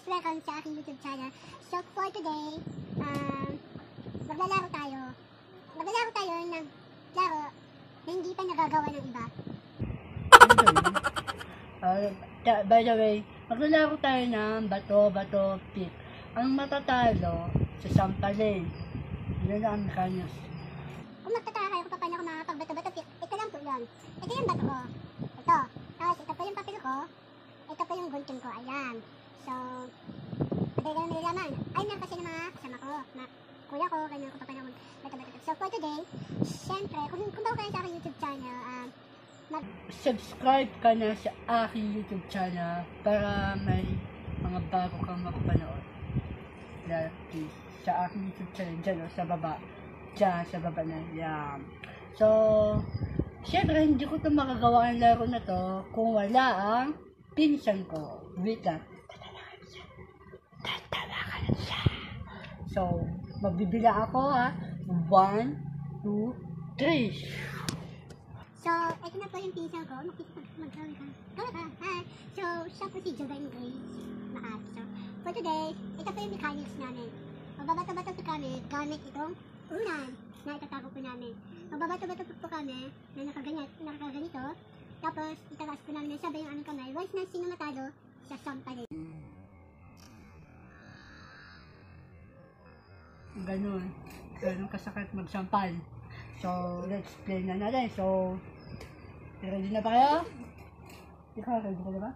Welcome sa aking YouTube channel. So for today, maglalaro tayo ng laro na hindi pa nagagawa ng iba. By the way, maglalaro tayo ng bato-bato pit. Ang matatalo sa sampalin. Yun ang mechanics. Kung magtataka kayo kung paano ako makapag-bato-bato pit, ito lang po yun. Ito yung bato ko. Ito. Tapos ito po yung papel ko. Ito po yung gunting ko. Ayan. So, madali lang nilalaman. Ayun lang kasi ng mga kasama ko. Kuya ko, ganyan ko pa paano bato-bato. So for today, syempre, kung bago kayo sa aking YouTube channel, subscribe ka na sa aking YouTube channel para may mga bago kang makapanood. Please, sa aking YouTube channel, dyan o sa baba. Dyan, sa baba na yan. So, syempre, hindi ko ito makagawa ang laro na to kung wala ang pinsan ko. Wait lang. Tatawakan siya. So, magbibila ako ha. 1, 2, 3. So, ito na po yung pinsan ko. Mag-gawin ka. Gawin ka. Hi. So, siya po si Jovan Grace. So, for today, ito po yung mechanics namin. Magbabato-bato po kami gamit itong unan na itatago po namin. Magbabato-bato po kami na nakaganito. Tapos, itataas po namin na sabay yung aming kamay. Once na sino matalo, siya sampalin. Ganun kasakit magsampal. So, let's play na natin. So, ready na ba kayo? Ikaw, ready ka na ba?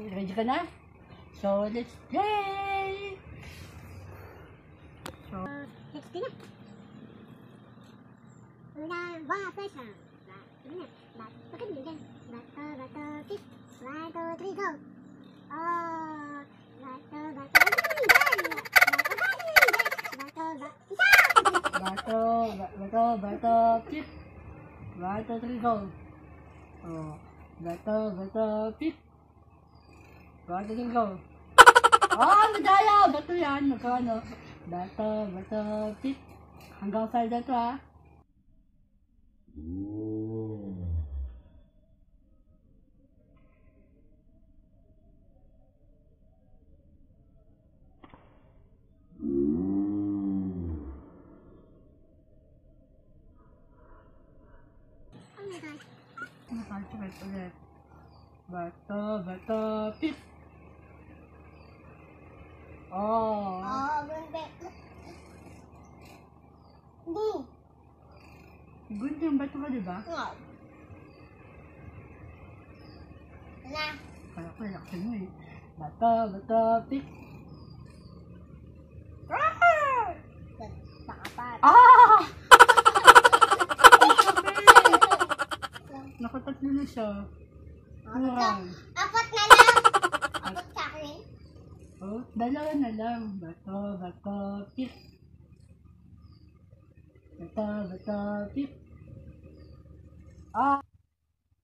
Ready ka na? So, let's play! So, let's play na. First round. Sige na. Pagkabili din. Bato, tip. 1, 2, 3, go! Oh, bato. Bato, pit. 1, 2, 3, go. Oh, bato, pit. 1, 2, 3, go. Oh, madaya! Bato yan. Magkano? Bato, pit. Hanggang side na to ha. Nakakit ulit. Bato, pit. Oh. Boom. Good yung bato ka, diba? Oo. Wala. Kaya ko relaxin mo eh. Bato, pit. Nakapat. Ah! Nakatatlo na siya. Apat na lang. Apat sa akin. Oh, dalawa na lang. Bato, pit. Bato, pit. Ah!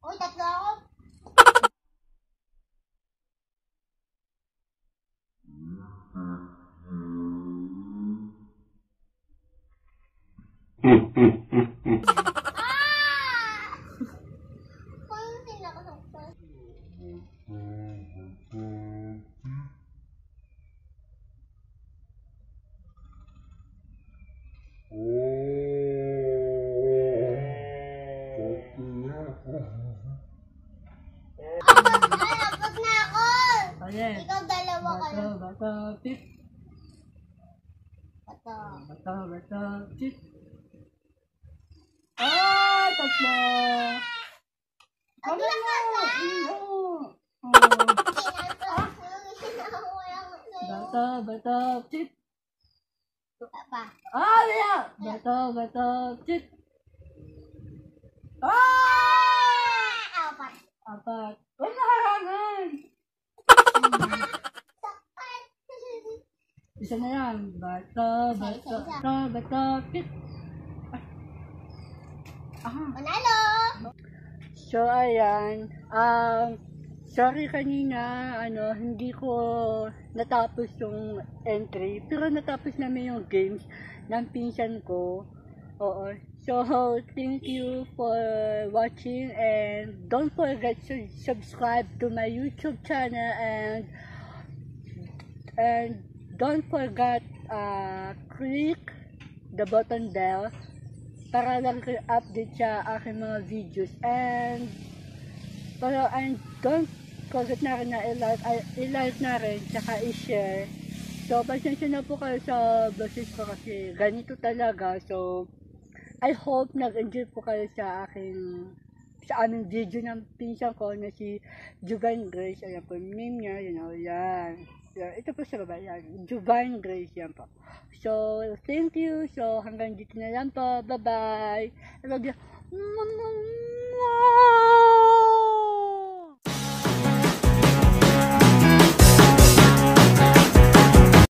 Uy, tatlo ako. Apat na ako. Ayan. Ikaw dalawa ka lang. Bato, pit. Bato, pit. Ah! Tatlo! Tatlo ka na. Bato, pit. Pa. Ah! Wala! Bato, pit. Ah! lang. Bato, bato, bato, bato, pit. Panalo! So, ayan. Sorry kanina, hindi ko natapos yung entry. Pero natapos namin yung games ng pinsan ko. Oo. So, thank you for watching and don't forget to subscribe to my YouTube channel and don't forget click the button bell para lang kayo update sa aking mga videos and don't forget na rin na i-like na rin tsaka i-share. So pasensya na po kayo sa boses ko kasi ganito talaga. So I hope nag-enjoy po kayo sa aming video ng pinsan ko na si Juvan Grace. Ayan po yung name niya, yan. Ito po sa baba, yan. Juvan Grace, yan po. So, thank you. So, hanggang dito na lang po. Bye-bye. I love you.